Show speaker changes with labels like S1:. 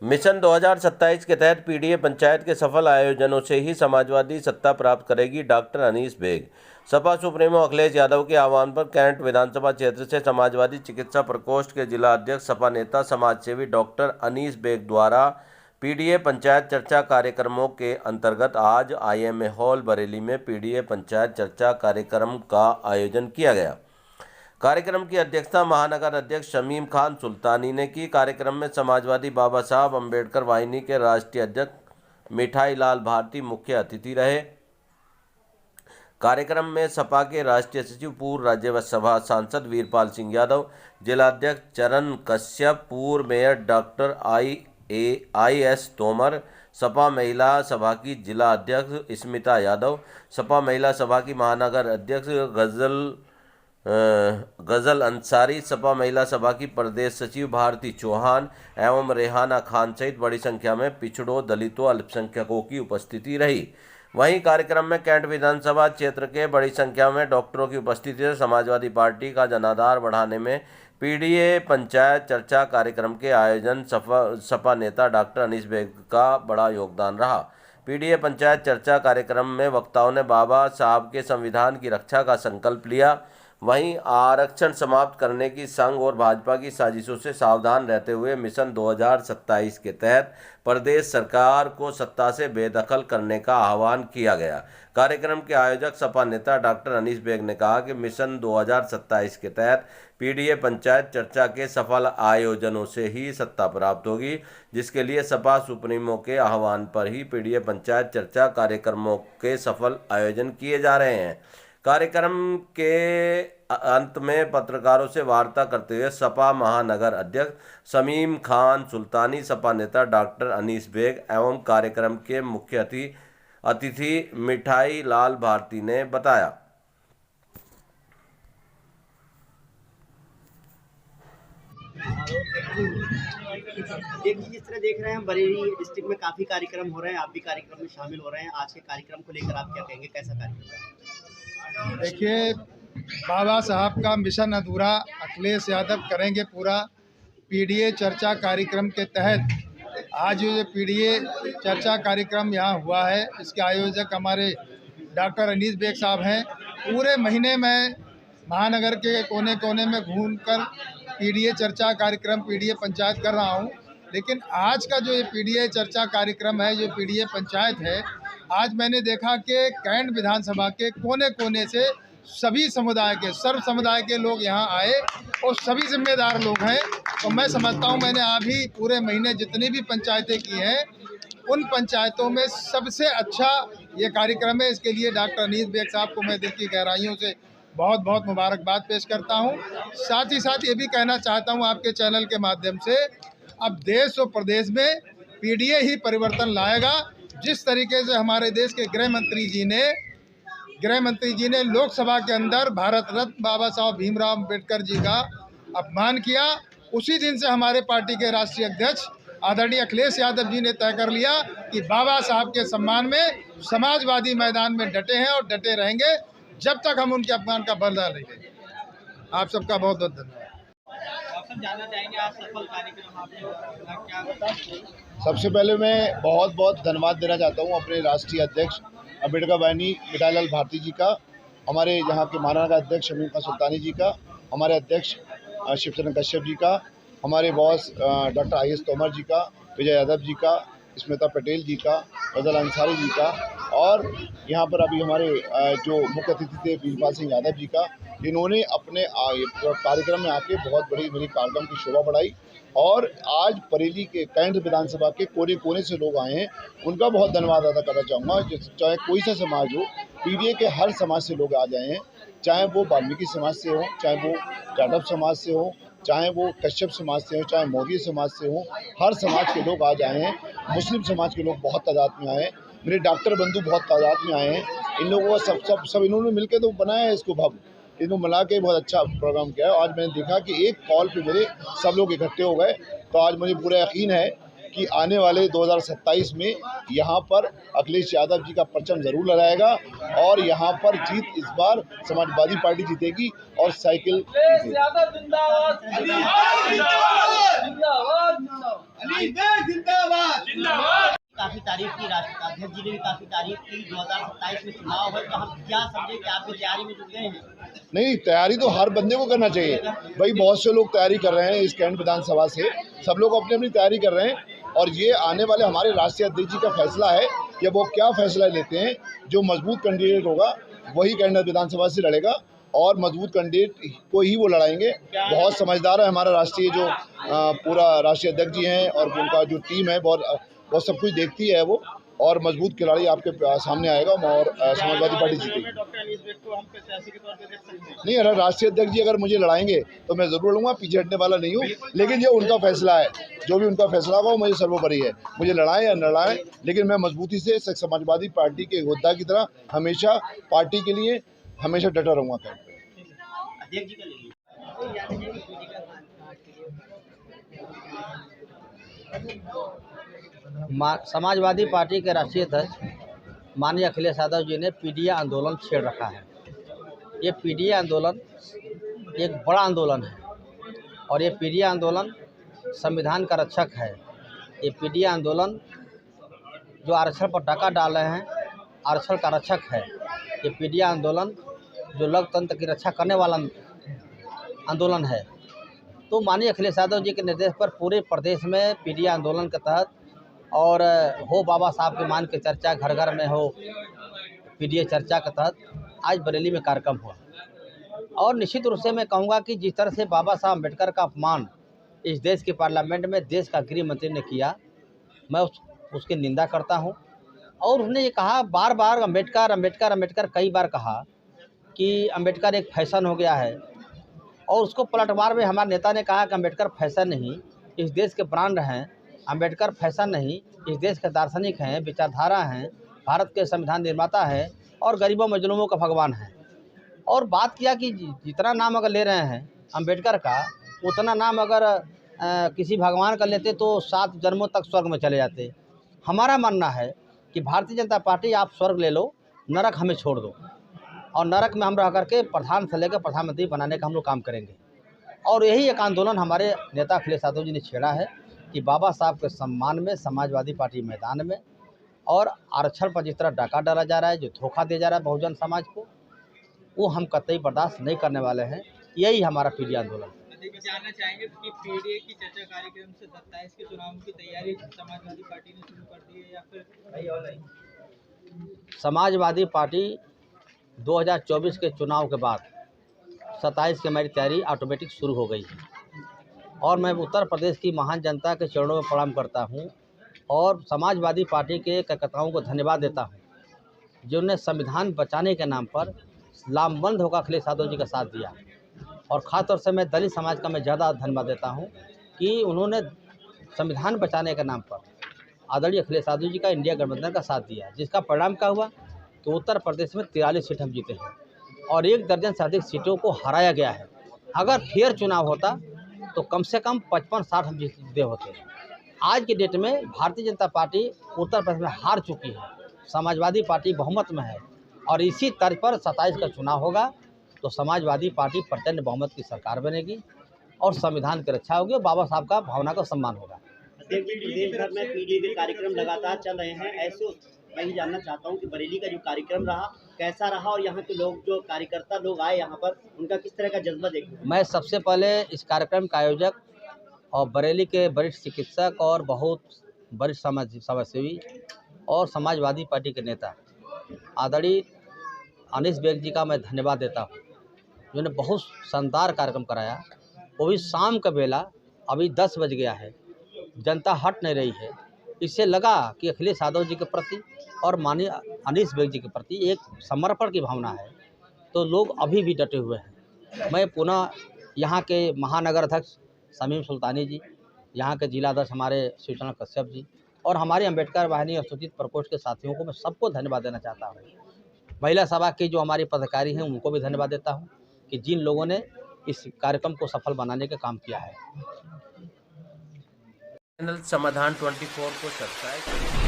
S1: Mission 2027 के तहत PDA panchayat के सफल आयोजनों से ही समाजवादी सत्ता प्राप्त करेगी, डॉक्टर अनीस बेग। सपा सुप्रीमो अखिलेश यादव के आह्वान पर कैंट विधानसभा क्षेत्र से समाजवादी चिकित्सा प्रकोष्ठ के जिला अध्यक्ष सपा नेता समाजसेवी डॉक्टर अनीस बेग द्वारा पीडीए पंचायत चर्चा कार्यक्रमों के अंतर्गत आज आईएमए हॉल बरेली में पीडीए पंचायत चर्चा कार्यक्रम का आयोजन किया गया। कार्यक्रम की अध्यक्षता महानगर अध्यक्ष शमीम खान सुल्तानी ने की। कार्यक्रम में समाजवादी बाबा साहब अम्बेडकर वाहिनी के राष्ट्रीय अध्यक्ष मिठाई लाल भारती मुख्य अतिथि रहे। कार्यक्रम में सपा के राष्ट्रीय सचिव पूर्व राज्यसभा सांसद वीरपाल सिंह यादव, जिलाध्यक्ष चरण कश्यप, पूर्व mayor doctor IS. Tomar, Sapa महिला सभा की जिला अध्यक्ष स्मिता यादव, सपा महिला सभा की महानगर अध्यक्ष गजल अंसारी, सपा महिला सभा की प्रदेश सचिव भारती चौहान एवं रेहाना खान सहित बड़ी संख्या में पिछड़ों, दलितों, अल्पसंख्यकों की उपस्थिति रही। वहीं कार्यक्रम में कैंट विधानसभा क्षेत्र के बड़ी संख्या में डॉक्टरों की उपस्थिति से समाजवादी पार्टी का जनाधार बढ़ाने में पीडीए पंचायत चर्चा कार्यक्रम के आयोजन सपा नेता डॉक्टर अनीस बेग का बड़ा योगदान रहा। पीडीए पंचायत चर्चा कार्यक्रम में वक्ताओं ने बाबा साहब के संविधान की रक्षा का संकल्प लिया। वहीं आरक्षण समाप्त करने की संघ और भाजपा की साजिशों से सावधान रहते हुए मिशन 2027 के तहत प्रदेश सरकार को सत्ता से बेदखल करने का आह्वान किया गया। कार्यक्रम के आयोजक सपा नेता डॉक्टर अनीस बेग ने कहा कि मिशन 2027 के तहत पीडीए पंचायत चर्चा के सफल आयोजनों से ही सत्ता प्राप्त होगी, जिसके लिए सपा सुप्रीमो के आह्वान पर ही पीडीए पंचायत चर्चा कार्यक्रमों के सफल आयोजन किए जा रहे हैं। कार्यक्रम के अंत में पत्रकारों से वार्ता करते हुए सपा महानगर अध्यक्ष शमीम खान सुल्तानी, सपा नेता डॉक्टर अनीस बेग एवं कार्यक्रम के मुख्य अतिथि मिठाई लाल भारती ने बताया।
S2: देखिए, जिस तरह देख रहे हैं बरेली डिस्ट्रिक्ट में काफ़ी कार्यक्रम हो रहे हैं, आप भी कार्यक्रम में शामिल हो रहे हैं। आज के कार्यक्रम को लेकर आप क्या कहेंगे, कैसा कार्यक्रम है?
S3: देखिए, बाबा साहब का मिशन अधूरा अखिलेश यादव करेंगे पूरा। पीडीए चर्चा कार्यक्रम के तहत आज जो पीडीए चर्चा कार्यक्रम यहाँ हुआ है, इसके आयोजक हमारे डॉक्टर अनीस बेग साहब हैं। पूरे महीने में महानगर के कोने कोने में घूमकर पीडीए चर्चा कार्यक्रम, पीडीए पंचायत कर रहा हूँ। लेकिन आज का जो ये पीडीए चर्चा कार्यक्रम है, जो पीडीए पंचायत है, आज मैंने देखा कि कैंट विधानसभा के कोने कोने से सभी समुदाय के, सर्व समुदाय के लोग यहाँ आए और सभी जिम्मेदार लोग हैं। तो मैं समझता हूँ मैंने अभी पूरे महीने जितनी भी पंचायतें की हैं, उन पंचायतों में सबसे अच्छा ये कार्यक्रम है। इसके लिए डॉक्टर अनीस बेग साहब को मैं दिल की गहराइयों से बहुत बहुत मुबारकबाद पेश करता हूँ। साथ ही साथ ये भी कहना चाहता हूँ आपके चैनल के माध्यम से, अब देश और प्रदेश में पीडीए ही परिवर्तन लाएगा। जिस तरीके से हमारे देश के गृह मंत्री जी ने लोकसभा के अंदर भारत रत्न बाबा साहब भीमराव अम्बेडकर जी का अपमान किया, उसी दिन से हमारे पार्टी के राष्ट्रीय अध्यक्ष आदरणीय अखिलेश यादव जी ने तय कर लिया कि बाबा साहब के सम्मान में समाजवादी मैदान में डटे हैं और डटे रहेंगे जब तक हम उनके अपमान का बदला लेंगे। आप सबका बहुत बहुत धन्यवाद।
S2: जानना चाहेंगे आज सफल कार्यक्रम आपने क्या?
S4: सबसे पहले मैं बहुत बहुत धन्यवाद देना चाहता हूँ अपने राष्ट्रीय अध्यक्ष अम्बेडकर वाहिनी मिठाई लाल भारती जी का, हमारे यहाँ के महानगर अध्यक्ष शमीम खान सुल्तानी जी का, हमारे अध्यक्ष शिवचरण कश्यप जी का, हमारे बॉस डॉक्टर आई.एस. तोमर जी का, विजय यादव जी का, स्मिता पटेल जी का, गजल अंसारी जी का, और यहाँ पर अभी हमारे जो मुख्य अतिथि थे वीरपाल सिंह यादव जी का। इन्होंने अपने कार्यक्रम में आके बहुत बड़ी मेरी कार्यक्रम की शोभा बढ़ाई। और आज बरेली के कैंट विधानसभा के कोने कोने से लोग आए हैं, उनका बहुत धन्यवाद अदा करना चाहूँगा। चाहे कोई सा समाज हो, पीडीए के हर समाज से लोग आ जाए हैं, चाहे वो वाल्मीकि समाज से हो, चाहे वो यादव समाज से हो, चाहे वो कश्यप समाज से हो, चाहे मौर्य समाज से हो, हर समाज के लोग आ जाए हैं। मुस्लिम समाज के लोग बहुत तादाद में आए हैं, मेरे डॉक्टर बंधु बहुत तादाद में आए हैं। इन लोगों का सब इन्होंने मिलकर तो बनाया है इसको भव्य, इनको मिला के बहुत अच्छा प्रोग्राम किया है। आज मैंने देखा कि एक कॉल पे मेरे सब लोग इकट्ठे हो गए, तो आज मुझे पूरा यकीन है कि आने वाले 2027 में यहाँ पर अखिलेश यादव जी का परचम जरूर लहराएगा और यहाँ पर जीत इस बार समाजवादी पार्टी जीतेगी और साइकिल जीतेगी।
S2: काफी तारीफ की, राष्ट्रीय अध्यक्ष जी ने भी काफी तारीफ की। 2027 में चुनाव है तो हम क्या समझे कि आपकी तैयारी में जुट गए हैं?
S4: नहीं, तैयारी तो हर बंदे को करना चाहिए भाई। बहुत से लोग तैयारी कर रहे हैं इस कैंट विधानसभा से, सब लोग अपनी अपनी तैयारी कर रहे हैं और ये आने वाले हमारे राष्ट्रीय अध्यक्ष जी का फैसला है कि वो क्या फैसला लेते हैं। जो मजबूत कैंडिडेट होगा वही कैंट विधानसभा से लड़ेगा और मजबूत कैंडिडेट को ही वो लड़ाएंगे। बहुत समझदार है हमारा राष्ट्रीय जो पूरा राष्ट्रीय अध्यक्ष जी हैं और उनका जो टीम है बहुत सब कुछ देखती है वो, और मजबूत खिलाड़ी आपके सामने आएगा और समाजवादी पार्टी जीतेगी। नहीं, अगर राष्ट्रीय अध्यक्ष जी अगर मुझे लड़ाएंगे तो मैं जरूर लड़ूंगा, पीछे हटने वाला नहीं हूँ। लेकिन ये उनका फैसला है, जो भी उनका फैसला होगा वो मुझे सर्वोपरि है। मुझे लड़ाएं या न लड़ाएं, लेकिन मैं मजबूती से समाजवादी पार्टी के योद्धा की तरह हमेशा पार्टी के लिए हमेशा डटा रहूँगा।
S5: समाजवादी पार्टी के राष्ट्रीय अध्यक्ष माननीय अखिलेश यादव जी ने पीडीए आंदोलन छेड़ रखा है। ये पीडीए आंदोलन एक बड़ा आंदोलन है और ये पीडीए आंदोलन संविधान का रक्षक है। ये पीडीए आंदोलन जो आरक्षण पर डाका डाल रहे हैं, आरक्षण का रक्षक है। ये पीडीए आंदोलन जो लोकतंत्र की रक्षा करने वाला आंदोलन है। तो माननीय अखिलेश यादव जी के निर्देश पर पूरे प्रदेश में पीडीए आंदोलन के तहत और हो बाबा साहब के मान के चर्चा घर घर में हो, पीडीए चर्चा के तहत आज बरेली में कार्यक्रम हुआ। और निश्चित रूप से मैं कहूँगा कि जिस तरह से बाबा साहब अम्बेडकर का अपमान इस देश के पार्लियामेंट में देश का गृह मंत्री ने किया, मैं उसकी निंदा करता हूँ। और उसने ये कहा बार बार अम्बेडकर अम्बेडकर अम्बेडकर कई बार कहा कि अम्बेडकर एक फैशन हो गया है। और उसको पलटवार में हमारे नेता ने कहा कि अम्बेडकर फैशन नहीं, इस देश के ब्रांड हैं। अम्बेडकर फैशन नहीं, इस देश के दार्शनिक हैं, विचारधारा हैं, भारत के संविधान निर्माता है और गरीबों मजलूमों का भगवान है। और बात किया कि जितना नाम अगर ले रहे हैं अम्बेडकर का, उतना नाम अगर किसी भगवान का लेते तो 7 जन्मों तक स्वर्ग में चले जाते। हमारा मानना है कि भारतीय जनता पार्टी आप स्वर्ग ले लो, नरक हमें छोड़ दो और नरक में हम रह करके प्रधान से लेकर प्रधानमंत्री बनाने का हम लोग काम करेंगे। और यही एक आंदोलन हमारे नेता अखिलेश यादव जी ने छेड़ा है कि बाबा साहब के सम्मान में समाजवादी पार्टी मैदान में और आरक्षण पर जिस तरह डाका डाला जा रहा है, जो धोखा दिया जा रहा है बहुजन समाज को, वो हम कतई बर्दाश्त नहीं करने वाले हैं। यही हमारा पीडीए आंदोलन है।
S6: जानना चाहेंगे कि पीडीए की चर्चा कार्यक्रम से 27 के चुनाव की तैयारी समाजवादी पार्टी ने शुरू कर दी है या फिर?
S5: समाजवादी पार्टी 2024 के चुनाव के बाद 27 की हमारी तैयारी ऑटोमेटिक शुरू हो गई है। और मैं उत्तर प्रदेश की महान जनता के चरणों में प्रणाम करता हूं और समाजवादी पार्टी के कार्यकर्ताओं को धन्यवाद देता हूं जिन्होंने संविधान बचाने के नाम पर लामबंद होकर अखिलेश यादव जी का साथ दिया। और ख़ासतौर से मैं दलित समाज का मैं ज़्यादा धन्यवाद देता हूं कि उन्होंने संविधान बचाने के नाम पर आदरणीय अखिलेश यादव जी का इंडिया गठबंधन का साथ दिया, जिसका परिणाम क्या हुआ तो उत्तर प्रदेश में 43 सीट हम जीते हैं और 1 दर्जन से अधिक सीटों को हराया गया है। अगर फेयर चुनाव होता तो कम से कम 55-60 हम जीते होते। आज की डेट में भारतीय जनता पार्टी उत्तर प्रदेश में हार चुकी है, समाजवादी पार्टी बहुमत में है और इसी तर्ज पर 27 का चुनाव होगा तो समाजवादी पार्टी प्रचंड बहुमत की सरकार बनेगी और संविधान की रक्षा होगी और बाबा साहब का भावना का सम्मान होगा।
S2: देश भर में पीडीए के कार्यक्रम लगातार चल रहे हैं, ऐसे मैं ही जानना चाहता हूं कि बरेली का जो कार्यक्रम रहा कैसा रहा और यहाँ के लोग जो कार्यकर्ता लोग आए यहाँ पर उनका किस तरह का जज्बा देखें?
S5: मैं सबसे पहले इस कार्यक्रम का आयोजक और बरेली के वरिष्ठ चिकित्सक और बहुत वरिष्ठ समाजसेवी और समाजवादी पार्टी के नेता आदरणीय अनीस बेग जी का मैं धन्यवाद देता हूँ, जिन्होंने बहुत शानदार कार्यक्रम कराया। वो भी शाम का बेला, अभी 10 बज गया है, जनता हट नहीं रही है। इससे लगा कि अखिलेश यादव जी के प्रति और माननीय अनीस बेग जी के प्रति एक समर्पण की भावना है, तो लोग अभी भी डटे हुए हैं। मैं पुनः यहाँ के महानगर अध्यक्ष शमीम सुल्तानी जी, यहाँ के जिला अध्यक्ष हमारे शिवचरण कश्यप जी और हमारे अम्बेडकर वाहिनी और सूचित प्रकोष्ठ के साथियों को मैं सबको धन्यवाद देना चाहता हूँ। महिला सभा की जो हमारी पदाधिकारी हैं उनको भी धन्यवाद देता हूँ कि जिन लोगों ने इस कार्यक्रम को सफल बनाने का काम किया है।
S1: चैनल समाधान 24 को सब्सक्राइब करें।